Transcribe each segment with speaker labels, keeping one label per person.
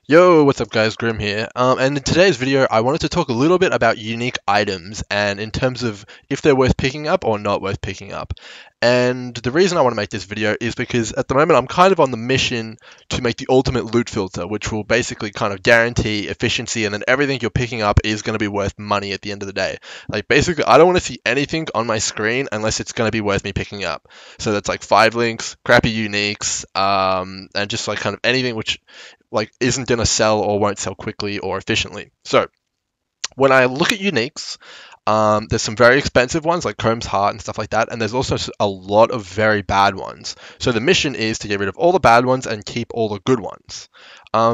Speaker 1: Yo, what's up guys, Grim here. And in today's video, I wanted to talk a little bit about unique items and in terms of if they're worth picking up or not worth picking up. And the reason I want to make this video is because at the moment I'm kind of on the mission to make the ultimate loot filter, which will basically kind of guarantee efficiency and then everything you're picking up is going to be worth money at the end of the day. Like basically, I don't want to see anything on my screen unless it's going to be worth me picking up. So that's like 5 links, crappy uniques, and just like kind of anything which like isn't going to sell or won't sell quickly or efficiently. So when I look at uniques, there's some very expensive ones like Chrome's Heart and stuff like that, and there's also a lot of very bad ones. So the mission is to get rid of all the bad ones and keep all the good ones.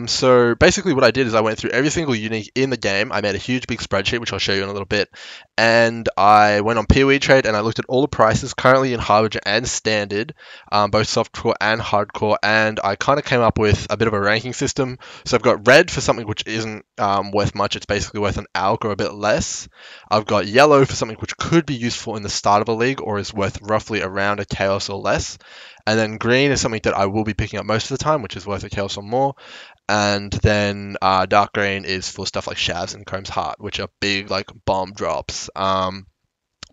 Speaker 1: So basically what I did is I went through every single unique in the game. I made a huge big spreadsheet, which I'll show you in a little bit. And I went on PoE Trade and I looked at all the prices currently in Harbinger and Standard, both softcore and hardcore. And I kind of came up with a bit of a ranking system. So I've got red for something which isn't worth much. It's basically worth an alk or a bit less. I've got yellow for something which could be useful in the start of a league or is worth roughly around a chaos or less. And then green is something that I will be picking up most of the time, which is worth a chaos or more. And then dark green is for stuff like Shavs and Chrome's Heart, which are big like bomb drops.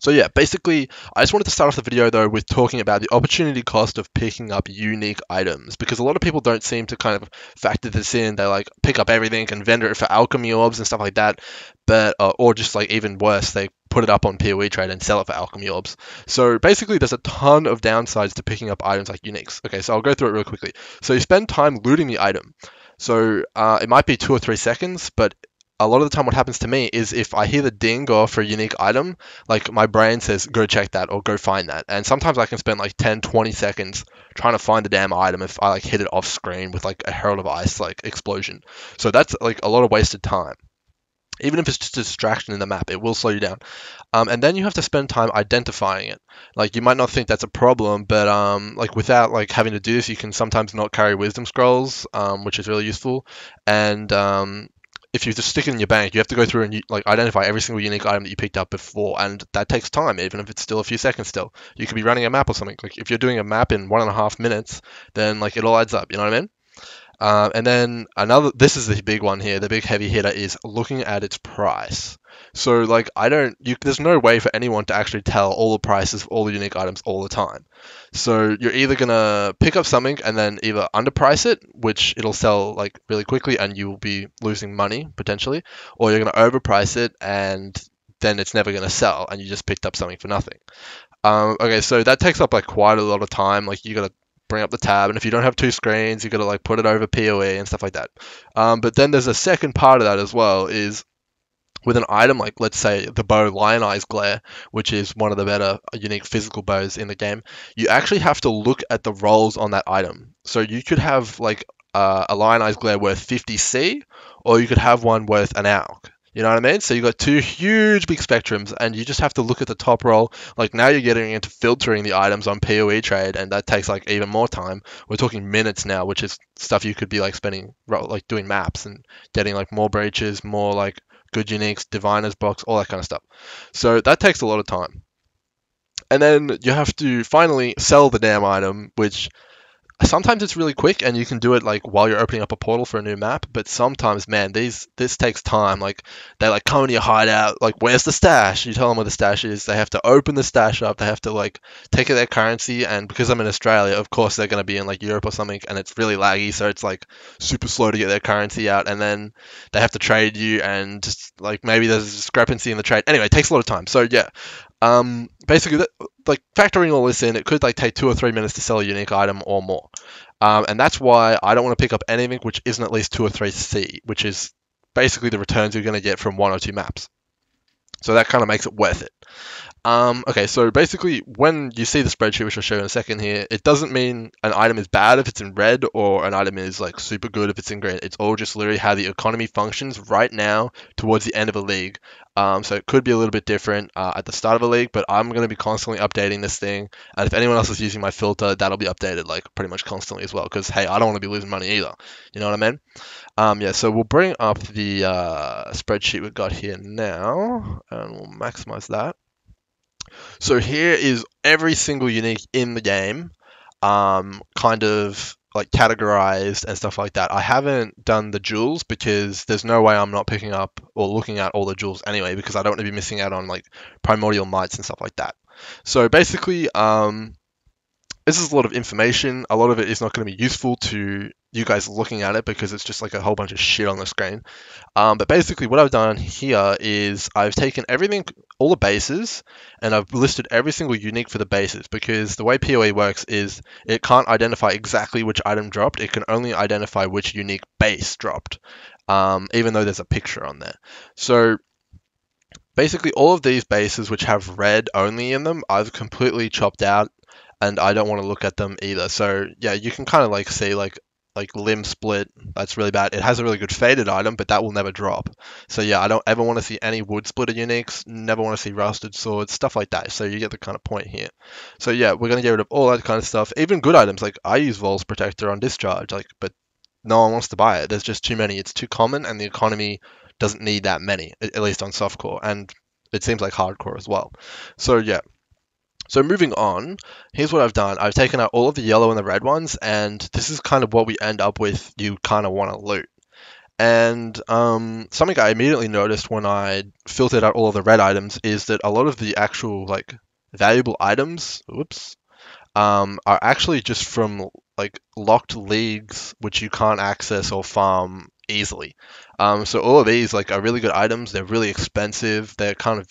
Speaker 1: So yeah, basically, I just wanted to start off the video though with talking about the opportunity cost of picking up unique items because a lot of people don't seem to kind of factor this in. They like pick up everything and vendor it for alchemy orbs and stuff like that, but or just like even worse, they put it up on PoE Trade and sell it for alchemy orbs. So basically, there's a ton of downsides to picking up items like uniques. Okay, so I'll go through it real quickly. So you spend time looting the item. So it might be 2 or 3 seconds, but a lot of the time what happens to me is if I hear the ding go for a unique item, like my brain says, go check that or go find that. And sometimes I can spend like 10, 20 seconds trying to find the damn item if I like hit it off screen with like a Herald of Ice like explosion. So that's like a lot of wasted time. Even if it's just a distraction in the map, it will slow you down. And then you have to spend time identifying it. Like you might not think that's a problem, but like without like having to do this, you can sometimes not carry wisdom scrolls, which is really useful. And if you just stick it in your bank, you have to go through and like identify every single unique item that you picked up before, and that takes time, even if it's still a few seconds. Still, you could be running a map or something. Like if you're doing a map in 1.5 minutes, then like it all adds up. You know what I mean? And then this is the big one here, the big heavy hitter is looking at its price. So like there's no way for anyone to actually tell all the prices of all the unique items all the time. So you're either gonna pick up something and then either underprice it, which it'll sell like really quickly and you will be losing money potentially, or you're gonna overprice it and then it's never gonna sell and you just picked up something for nothing. Okay, so that takes up like quite a lot of time. Like you gotta bring up the tab, and if you don't have 2 screens, you gotta like put it over PoE and stuff like that. But then there's a second part of that as well is with an item like let's say the bow Lion Eyes Glare, which is one of the better unique physical bows in the game, you actually have to look at the rolls on that item. So you could have like a Lion Eyes Glare worth 50C, or you could have one worth an AUK. You know what I mean? So you've got two huge big spectrums, and you just have to look at the top roll. Like now you're getting into filtering the items on PoE Trade, and that takes like even more time. We're talking minutes now, which is stuff you could be like spending, like doing maps and getting like more breaches, more like good uniques, diviner's box, all that kind of stuff. So that takes a lot of time. And then you have to finally sell the damn item, which sometimes it's really quick and you can do it like while you're opening up a portal for a new map, but sometimes man this takes time. Like they like come into your hideout, like where's the stash, you tell them where the stash is, they have to open the stash up, they have to like take their currency, and because I'm in Australia, of course they're going to be in like Europe or something, and it's really laggy, so it's like super slow to get their currency out, and then they have to trade you, and just like maybe there's a discrepancy in the trade. Anyway, it takes a lot of time. So yeah, basically, like factoring all this in, it could like take 2 or 3 minutes to sell a unique item or more. And that's why I don't want to pick up anything which isn't at least 2 or 3C, which is basically the returns you're going to get from 1 or 2 maps. So that kind of makes it worth it. Okay, so basically, when you see the spreadsheet, which I'll show you in a second here, it doesn't mean an item is bad if it's in red or an item is like super good if it's in green. It's all just literally how the economy functions right now towards the end of a league. So it could be a little bit different at the start of a league, but I'm going to be constantly updating this thing. And if anyone else is using my filter, that'll be updated like pretty much constantly as well. Because hey, I don't want to be losing money either. You know what I mean? Yeah, so we'll bring up the spreadsheet we've got here now, and we'll maximize that. So here is every single unique in the game, kind of like categorized and stuff like that. I haven't done the jewels because there's no way I'm not picking up or looking at all the jewels anyway, because I don't want to be missing out on like primordial mites and stuff like that. So basically, this is a lot of information. A lot of it is not going to be useful to you guys looking at it because it's just like a whole bunch of shit on the screen. But basically, what I've done here is I've taken everything, all the bases, and I've listed every single unique for the bases, because the way PoE works is it can't identify exactly which item dropped. It can only identify which unique base dropped, even though there's a picture on there. So basically, all of these bases which have red only in them, I've completely chopped out, and I don't want to look at them either. So yeah, you can kind of like see like limb split. That's really bad. It has a really good faded item, but that will never drop. So yeah, I don't ever want to see any wood splitter uniques. Never want to see rusted swords, stuff like that. So you get the kind of point here. So yeah, we're gonna get rid of all that kind of stuff. Even good items, like I use Vol's Protector on discharge, like, but no one wants to buy it. There's just too many. It's too common, and the economy doesn't need that many, at least on softcore, and it seems like hardcore as well. So yeah, so moving on, here's what I've done. I've taken out all of the yellow and the red ones, and this is kind of what we end up with. You kind of want to loot. And something I immediately noticed when I filtered out all of the red items is that a lot of the actual like valuable items, are actually just from like locked leagues which you can't access or farm easily. So all of these like are really good items. They're really expensive. They're kind of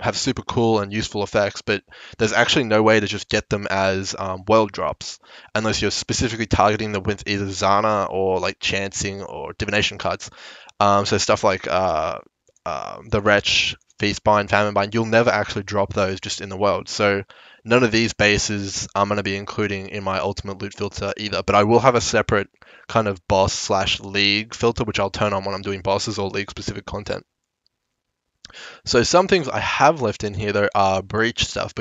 Speaker 1: have super cool and useful effects, but there's actually no way to just get them as world drops unless you're specifically targeting them with either Zana or like chancing or divination cards. So stuff like the Wretch, Feastbind, Faminebind, you'll never actually drop those just in the world. So none of these bases I'm going to be including in my ultimate loot filter either, but I will have a separate kind of boss slash league filter, which I'll turn on when I'm doing bosses or league specific content. So some things I have left in here though are breach stuff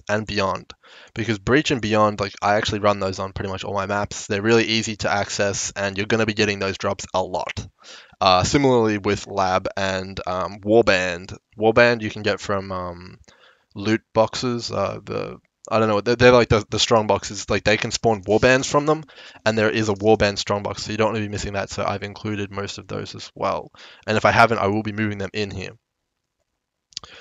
Speaker 1: and beyond, because breach and beyond, like I actually run those on pretty much all my maps. They're really easy to access, and you're going to be getting those drops a lot. Similarly with lab and warband. Warband you can get from loot boxes. I don't know. They're like the strong boxes. Like they can spawn warbands from them, and there is a warband strong box, so you don't want to be missing that. So I've included most of those as well. And if I haven't, I will be moving them in here.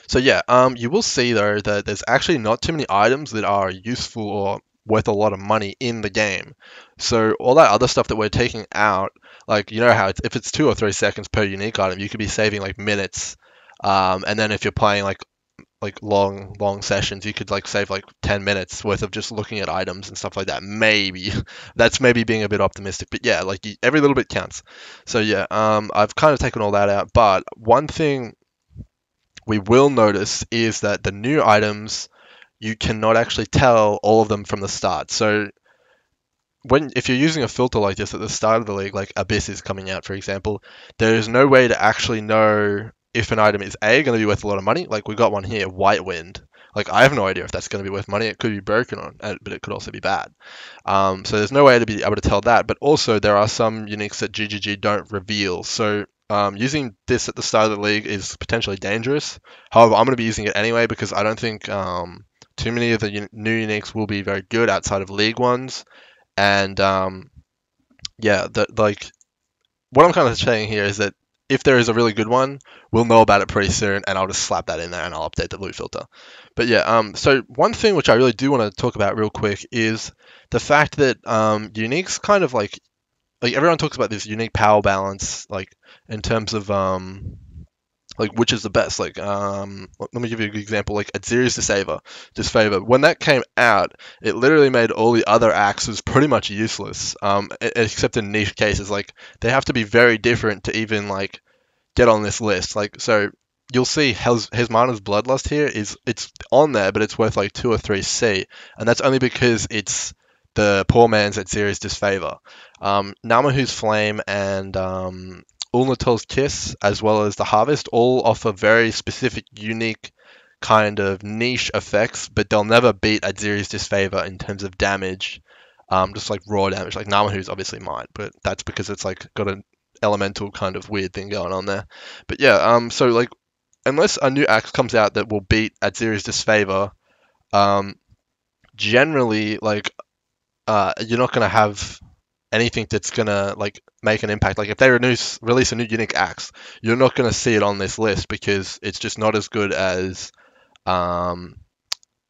Speaker 1: So yeah, you will see though that there's actually not too many items that are useful or worth a lot of money in the game. So all that other stuff that we're taking out, like you know how if it's 2 or 3 seconds per unique item, you could be saving like minutes. And then if you're playing like long sessions, you could like save like 10 minutes worth of just looking at items and stuff like that. Maybe that's maybe being a bit optimistic, but yeah, like every little bit counts. So yeah, I've kind of taken all that out, but one thing we will notice is that the new items, you cannot actually tell all of them from the start. So if you're using a filter like this at the start of the league, like Abyss is coming out, for example, there is no way to actually know if an item is A, going to be worth a lot of money. Like we got one here, White Wind. Like I have no idea if that's going to be worth money. It could be broken but it could also be bad. So there's no way to be able to tell that. But also there are some uniques that GGG don't reveal. So using this at the start of the league is potentially dangerous. However, I'm going to be using it anyway because I don't think too many of the new uniques will be very good outside of league ones. And yeah, like what I'm kind of saying here is that if there is a really good one, we'll know about it pretty soon, and I'll just slap that in there and I'll update the loot filter. But yeah, so one thing which I really do want to talk about real quick is the fact that uniques kind of like everyone talks about this unique power balance, like in terms of like which is the best. Like let me give you an example. Like Aziri's Disfavor. When that came out, it literally made all the other axes pretty much useless. Except in niche cases, like they have to be very different to even like get on this list. Like so. You'll see Hezmana's Bloodlust here it's on there, but it's worth like 2 or 3 C, and that's only because it's the poor man's Aziri's Disfavor. Namahu's Flame and Ulnatel's Kiss, as well as the Harvest, all offer very specific, unique kind of niche effects, but they'll never beat Aziri's Disfavor in terms of damage, just like raw damage. Like Namahu's obviously might, but that's because it's like got an elemental kind of weird thing going on there. But yeah, so like unless a new axe comes out that will beat Aziri's Disfavor, generally like you're not gonna have anything that's gonna like make an impact. Like if they release a new unique axe, you're not gonna see it on this list because it's just not as good as um,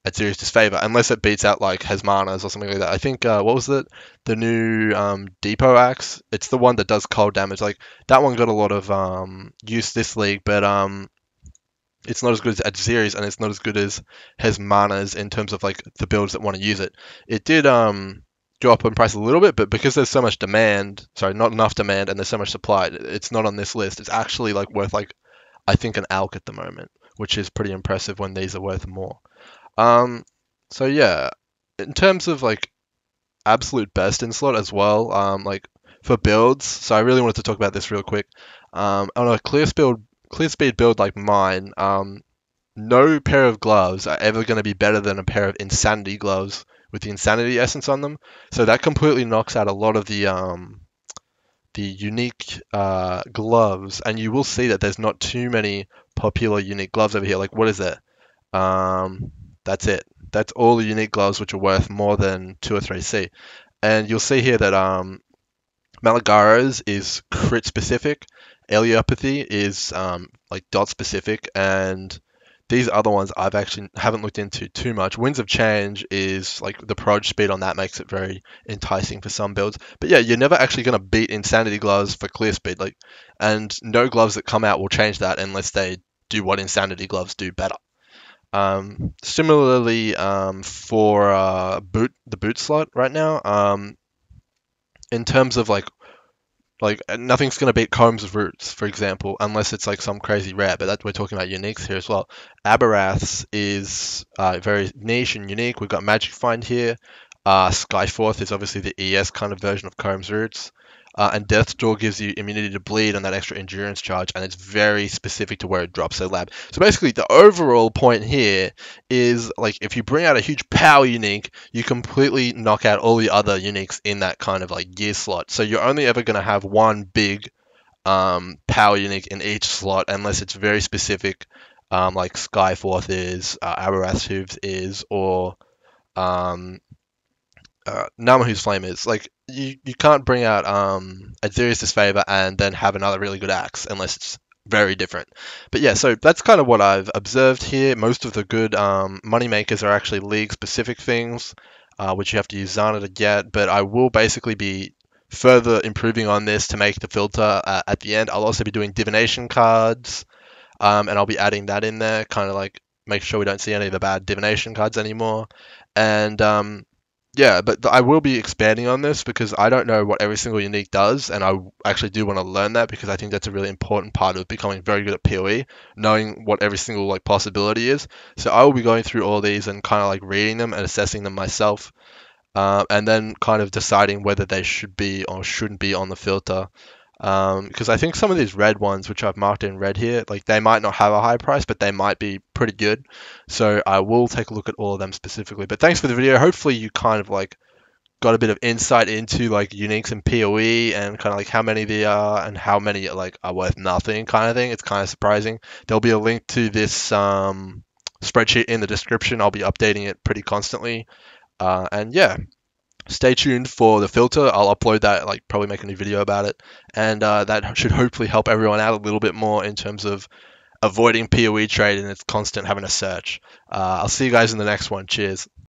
Speaker 1: at serious disfavor unless it beats out like Hesmanas or something like that. I think what was it? The new Depot axe. It's the one that does cold damage. Like that one got a lot of use this league, but it's not as good as Adzeres and it's not as good as Hesmanas in terms of like the builds that want to use it. It did go up in price a little bit, but because there's so much demand, sorry, not enough demand, and there's so much supply, it's not on this list. It's actually like worth like I think an alk at the moment, which is pretty impressive when these are worth more. Um, so yeah, in terms of like absolute best in slot as well, like for builds. So I really wanted to talk about this real quick. On a clear speed build like mine, no pair of gloves are ever going to be better than a pair of insanity gloves with the insanity essence on them. So that completely knocks out a lot of the unique gloves, and you will see that there's not too many popular unique gloves over here. Like what is it? That's it. That's all the unique gloves which are worth more than 2 or 3C. And you'll see here that Malagaro's is crit specific, Allelopathy is like dot specific, and these other ones I've actually haven't looked into too much. Winds of Change is like the proj speed on that makes it very enticing for some builds. But yeah, you're never actually going to beat Insanity gloves for clear speed, like, and no gloves that come out will change that unless they do what Insanity gloves do better. Similarly, for the boot slot right now, in terms of like nothing's gonna beat Combs Roots, for example, unless it's like some crazy rare. But that we're talking about uniques here as well. Aberrath's is very niche and unique. We've got Magic Find here. Skyforth is obviously the ES kind of version of Combs Roots. And Death's Door gives you immunity to bleed on that extra endurance charge, and it's very specific to where it drops. So lab. So basically, the overall point here is like if you bring out a huge power unique, you completely knock out all the other uniques in that kind of like gear slot. So you're only ever going to have one big power unique in each slot unless it's very specific, like Skyforth is, Araras Hooves is, or um, Namahu's Flame is. Like you can't bring out Azirius Disfavor and then have another really good axe unless it's very different. But yeah, so that's kind of what I've observed here. Most of the good money makers are actually league specific things, which you have to use Zana to get. But I will basically be further improving on this to make the filter at the end. I'll also be doing divination cards, and I'll be adding that in there, kind of like make sure we don't see any of the bad divination cards anymore. And yeah, but I will be expanding on this because I don't know what every single unique does, and I actually do want to learn that because I think that's a really important part of becoming very good at PoE, knowing what every single like possibility is. So I will be going through all these and kind of like reading them and assessing them myself, and then kind of deciding whether they should be or shouldn't be on the filter. Because I think some of these red ones, which I've marked in red here, like they might not have a high price, but they might be pretty good. So I will take a look at all of them specifically. But thanks for the video. Hopefully you kind of like got a bit of insight into like uniques and PoE and kind of like how many there are and how many like are worth nothing kind of thing. It's kind of surprising. There'll be a link to this spreadsheet in the description. I'll be updating it pretty constantly. And yeah, stay tuned for the filter. I'll upload that, like probably make a new video about it, and that should hopefully help everyone out a little bit more in terms of avoiding PoE trade and it's constant having a search. I'll see you guys in the next one. Cheers.